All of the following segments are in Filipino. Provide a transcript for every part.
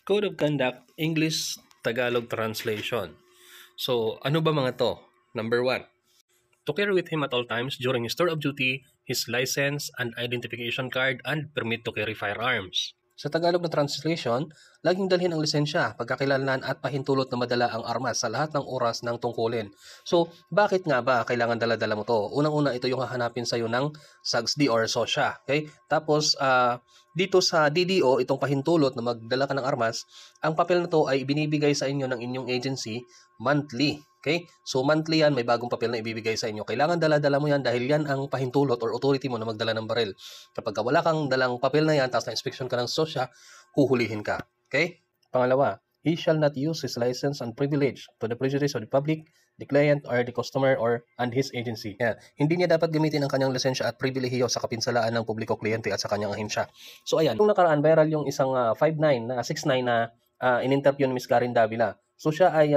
Code of Conduct, English, Tagalog Translation. So, ano ba mga to? Number 1. To carry with him at all times during his tour of duty, his license and identification card and permit to carry firearms. Sa Tagalog na translation, laging dalhin ang lisensya, pagkakilalanan at pahintulot na madala ang armas sa lahat ng oras ng tungkulin. So, bakit nga ba kailangan dala-dala mo to? Unang-una, ito yung hahanapin sa'yo ng SAGSD or SOSYA. Okay? Tapos, dito sa DDO, itong pahintulot na magdala ka ng armas, ang papel na to ay binibigay sa inyo ng inyong agency monthly. Okay? So monthly yan, may bagong papel na ibibigay sa inyo. Kailangan dala-dala mo yan dahil yan ang pahintulot or authority mo na magdala ng baril. Kapag wala kang dalang papel na yan, tapos na-inspection ka ng SOSYA, huhulihin ka. Okay? Pangalawa, he shall not use his license and privilege to the prejudice of the public, the client, or the customer, and his agency. Yan. Hindi niya dapat gamitin ang kanyang lisensya at pribilehiyo sa kapinsalaan ng publiko, kliyente at sa kanyang ahensya. So ayan, yung nakaraan, viral yung isang 69 na in-interview ni Ms. Karen Davila. So siya ay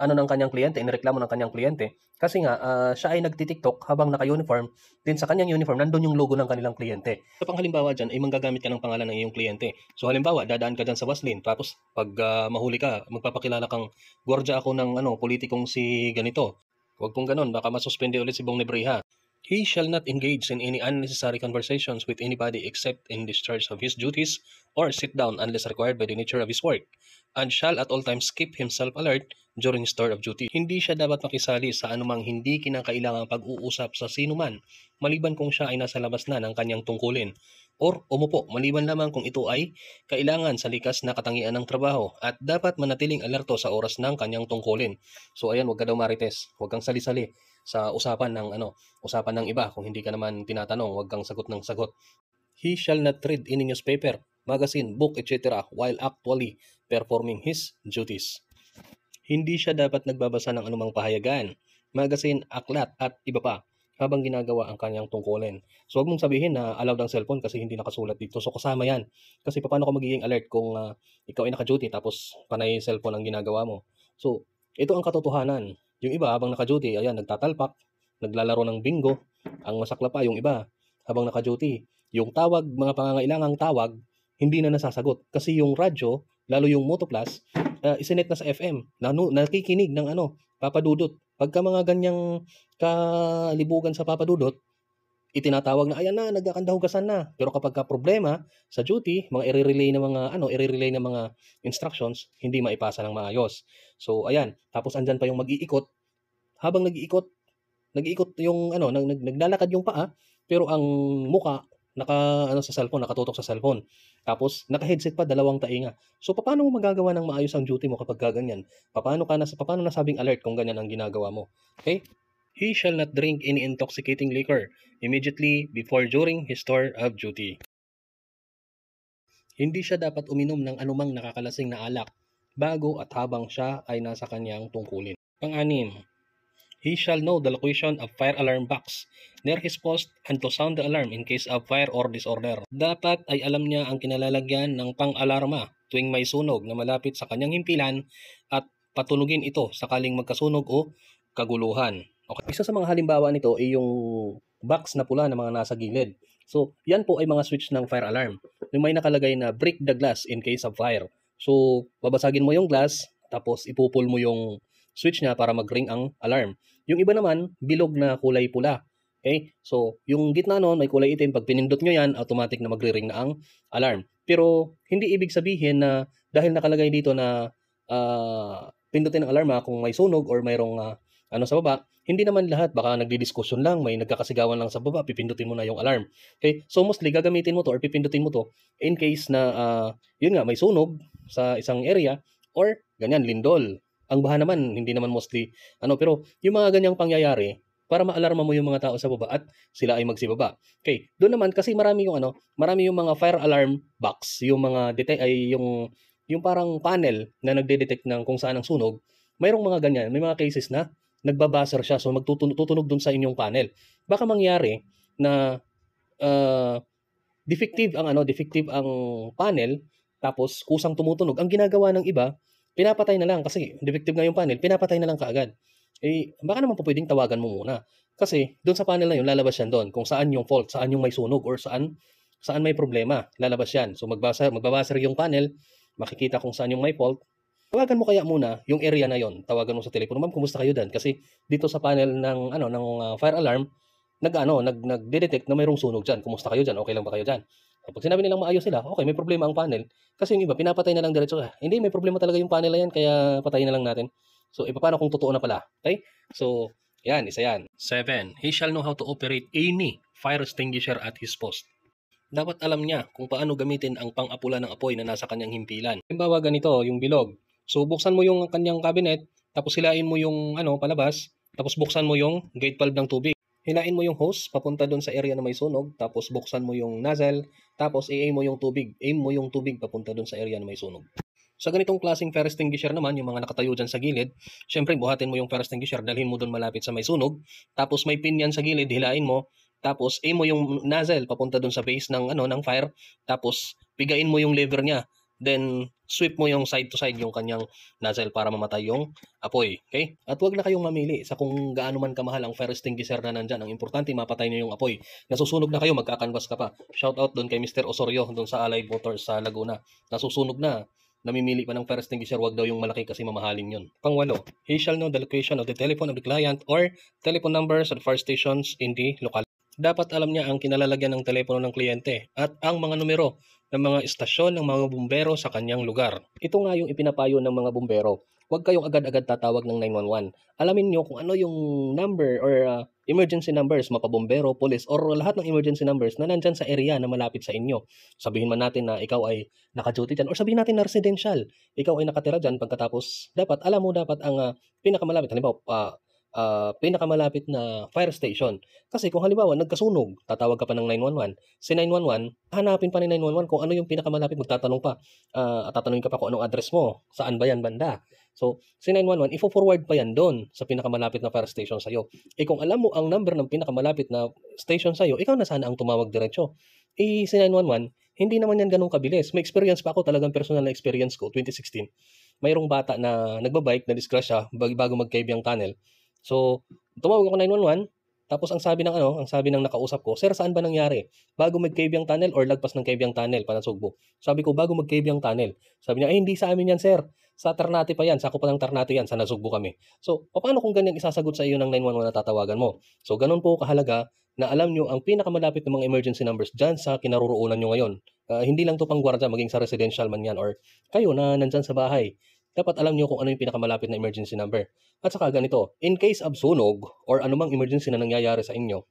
ng kanyang kliyente, inireklamo ng kanyang kliyente kasi nga siya ay nagti-TikTok habang naka-uniform, din sa kanyang uniform nandun yung logo ng kanilang kliyente. So pang halimbawa dyan ay manggagamit ka ng pangalan ng iyong kliyente. So halimbawa, dadaan ka dyan sa bus lane, tapos pag mahuli ka, magpapakilala kang gwardiya ako ng politikong si ganito. Huwag kong ganon, baka masuspende ulit si Bong Nebreha. He shall not engage in any unnecessary conversations with anybody except in discharge of his duties or sit down unless required by the nature of his work, and shall at all times keep himself alert during his tour of duty. Hindi siya dapat makisali sa anumang hindi kinakailangang pag-uusap sa sino man, maliban kung siya ay nasa labas na ng kanyang tungkulin, or umupo maliban lamang kung ito ay kailangan sa likas na katangian ng trabaho, at dapat manatiling alerto sa oras ng kanyang tungkulin. So ayan, huwag ka daw marites, huwag kang sali-sali sa usapan ng iba. Kung hindi ka naman tinatanong, huwag kang sagot ng sagot. He shall not read any newspaper, magazine, book, etc. while actually performing his duties. Hindi siya dapat nagbabasa ng anumang pahayagan, magazine, aklat at iba pa habang ginagawa ang kanyang tungkulin. So huwag mong sabihin na allowed ang cellphone kasi hindi nakasulat dito. So kasama yan. Kasi paano ka magiging alert kung ikaw ay naka-duty tapos panay cellphone ang ginagawa mo? So ito ang katotohanan. Yung iba habang naka-duty, ayan, nagtatalpak, naglalaro ng bingo. Ang masakla pa yung iba habang naka-duty, yung tawag, mga pangangailangang tawag, hindi na nasasagot. Kasi yung radyo, lalo yung Moto Plus, isinet na sa FM, nakikinig ng papadudot. Pagka mga ganyang kalibugan sa papadudot, itinatawag na, ayan na, nagkakandahugasan na. Pero kapag ka problema sa duty, mga i-relay na mga instructions, hindi maipasa ng maayos. So ayan, tapos andyan pa yung mag-iikot. Habang nag-iikot yung naglalakad yung paa, pero ang muka sa cellphone, nakatutok sa cellphone. Tapos naka-headset pa, dalawang tainga. So paano mo magagawa ng maayos ang duty mo kapag ganyan? Paano nasabing alert kung ganyan ang ginagawa mo? Okay? He shall not drink any intoxicating liquor immediately before, during his tour of duty. Hindi siya dapat uminom ng anumang nakakalasing na alak bago at habang siya ay nasa kanyang tungkulin. Pang-anim, he shall know the location of fire alarm box near his post and to sound the alarm in case of fire or disorder. Dapat ay alam niya ang kinalalagyan ng pang-alarma tuwing may sunog na malapit sa kanyang himpilan at patunugin ito sakaling magkasunog o kaguluhan. Okay. Isa sa mga halimbawa nito ay yung box na pula na mga nasa gilid. So, yan po ay mga switch ng fire alarm. Yung may nakalagay na break the glass in case of fire. So, babasagin mo yung glass, tapos ipupul mo yung switch niya para mag-ring ang alarm. Yung iba naman, bilog na kulay pula. Okay? So, yung gitna nun, may kulay itim. Pag pinindot nyo yan, automatic na magre-ring na ang alarm. Pero, hindi ibig sabihin na dahil nakalagay dito na pindutin ang alarma kung may sunog or mayroong sa baba, hindi naman lahat. Baka nagdi-discussion lang, may nagkakasigawan lang sa baba, pipindutin mo na yung alarm. Okay? So, mostly, gagamitin mo to or pipindutin mo to in case na, may sunog sa isang area or ganyan, lindol. Ang baha naman, hindi naman mostly, pero yung mga ganyang pangyayari, para maalarma mo yung mga tao sa baba at sila ay magsibaba. Okay, doon naman kasi marami yung mga fire alarm box, yung mga yung parang panel na nagde-detect ng kung saan ang sunog. Mayroong mga ganyan, may mga cases na nagbabuzzer siya, so magtutunog doon sa inyong panel. Baka mangyari na defective ang panel, tapos kusang tumutunog. Ang ginagawa ng iba, pinapatay na lang kasi defective nga yung panel, pinapatay na lang kaagad. Baka naman po pwedeng tawagan mo muna. Kasi doon sa panel na yun, lalabas yan doon kung saan yung fault, saan yung may sunog or saan may problema, lalabas yan. So magbabasa yung panel, makikita kung saan yung may fault, tawagan mo kaya muna yung area na yon. Tawagan mo sa telepono, ma'am, kumusta kayo dyan? Kasi dito sa panel ng fire alarm, nagde-detect na mayroong sunog dyan. Kumusta kayo dyan? Okay lang ba kayo dyan? Kapag sinabi nilang maayos sila, okay, may problema ang panel. Kasi yung iba, pinapatay na lang diretso. Hindi, may problema talaga yung panel na yan, kaya patayin na lang natin. So, paano kung totoo na pala? Okay? So, yan, isa yan. 7. He shall know how to operate any fire extinguisher at his post. Dapat alam niya kung paano gamitin ang pang-apula ng apoy na nasa kanyang himpilan. Halimbawa ganito, yung bilog. So, buksan mo yung kanyang cabinet, tapos hilain mo yung palabas, tapos buksan mo yung gate valve ng tubig. Hilain mo yung hose papunta doon sa area na may sunog, tapos buksan mo yung nozzle, tapos i-aim mo yung tubig. Aim mo yung tubig papunta doon sa area na may sunog. Sa ganitong klaseng fire extinguisher naman, yung mga nakatayo dyan sa gilid, syempre buhatin mo yung fire extinguisher, dalhin mo doon malapit sa may sunog, tapos may pin yan sa gilid, hilain mo, tapos aim mo yung nozzle papunta doon sa base ng fire, tapos pigain mo yung lever niya. Then, sweep mo yung side to side yung kanyang nozzle para mamatay yung apoy. Okay? At huwag na kayong mamili sa kung gaano man kamahal ang fire extinguisher na nandyan. Ang importante, mapatay nyo yung apoy. Nasusunog na kayo, magkakanvas ka pa. Shout out doon kay Mr. Osorio doon sa Allied Motors sa Laguna. Nasusunog na. Namimili pa ng fire extinguisher, wag daw yung malaki kasi mamahalin yun. Pang-8, he shall know the location of the telephone of the client or telephone numbers of fire stations in the local. Dapat alam niya ang kinalalagyan ng telepono ng kliyente at ang mga numero ng mga istasyon ng mga bumbero sa kanyang lugar. Ito nga yung ipinapayo ng mga bumbero. Huwag kayong agad-agad tatawag ng 911. Alamin niyo kung ano yung number or emergency numbers, mapabumbero, police, or lahat ng emergency numbers na nandyan sa area na malapit sa inyo. Sabihin man natin na ikaw ay naka-duty dyan, or sabihin natin na residential. Ikaw ay nakatira dyan, pagkatapos alam mo ang pinakamalapit. Halimbawa, pinakamalapit na fire station. Kasi kung halimbawa nagkasunog, tatawag ka pa ng 911. Si 911, hanapin pa ni 911 kung ano yung pinakamalapit, magtatanong pa. Tatanungin ka pa kung anong address mo, saan ba yan banda. So, si 911, ifo-forward pa yan doon sa pinakamalapit na fire station sa'yo. Kung alam mo ang number ng pinakamalapit na station sa'yo, ikaw na sana ang tumawag diretso. Si 911, hindi naman yan ganun kabilis. May experience pa ako, talagang personal na experience ko, 2016. Mayroong bata na nagbabike, na disgrasya bago mag-Kabyang Tunnel. So, tumawag ako 911, tapos ang sabi ng nakausap ko, "Sir, saan ba nangyari? Bago mag-Kabyang Tunnel or lagpas ng Kabyang Tunnel, Panasugbo?" Sabi ko, "Bago mag-Kabyang Tunnel." Sabi niya, "Hindi sa amin yan, sir. Sa Ternate pa yan. Sako pa ng Ternate yan. Sa Nasugbo kami." So, paano kung ganyan isasagot sa iyo ng 911 na tatawagan mo? So, ganun po kahalaga na alam nyo ang pinakamalapit ng mga emergency numbers dyan sa kinaroroonan nyo ngayon. Hindi lang to pang gwardiya, maging sa residential man yan or kayo na nandyan sa bahay. Dapat alam nyo kung ano yung pinakamalapit na emergency number. At saka ganito, in case of sunog or anumang emergency na nangyayari sa inyo,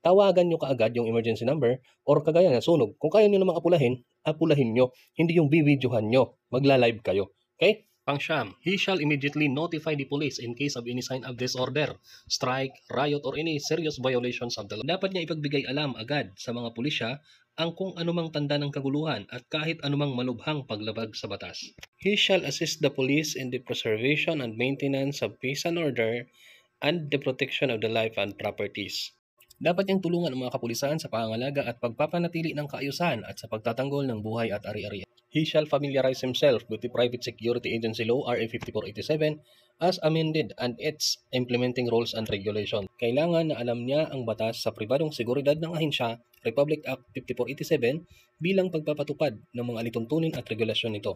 tawagan nyo kaagad yung emergency number or kagaya ng sunog. Kung kaya nyo namang apulahin nyo. Hindi yung bibidyohan nyo. Magla-live kayo. Okay? Pang-siyam, he shall immediately notify the police in case of any sign of disorder, strike, riot, or any serious violations of the law. Dapat niya ipagbigay alam agad sa mga pulisya ang kung anumang tanda ng kaguluhan at kahit anumang malubhang paglabag sa batas. He shall assist the police in the preservation and maintenance of peace and order and the protection of the life and properties. Dapat niyang tulungan ang mga kapulisan sa pangangalaga at pagpapanatili ng kaayusan at sa pagtatanggol ng buhay at ari-arian. He shall familiarize himself with the Private Security Agency Law RA 5487 as amended and its implementing rules and regulations. Kailangan na alam niya ang batas sa pribadong seguridad ng ahensya, Republic Act 5487, bilang pagpapatupad ng mga alituntunin at regulasyon nito.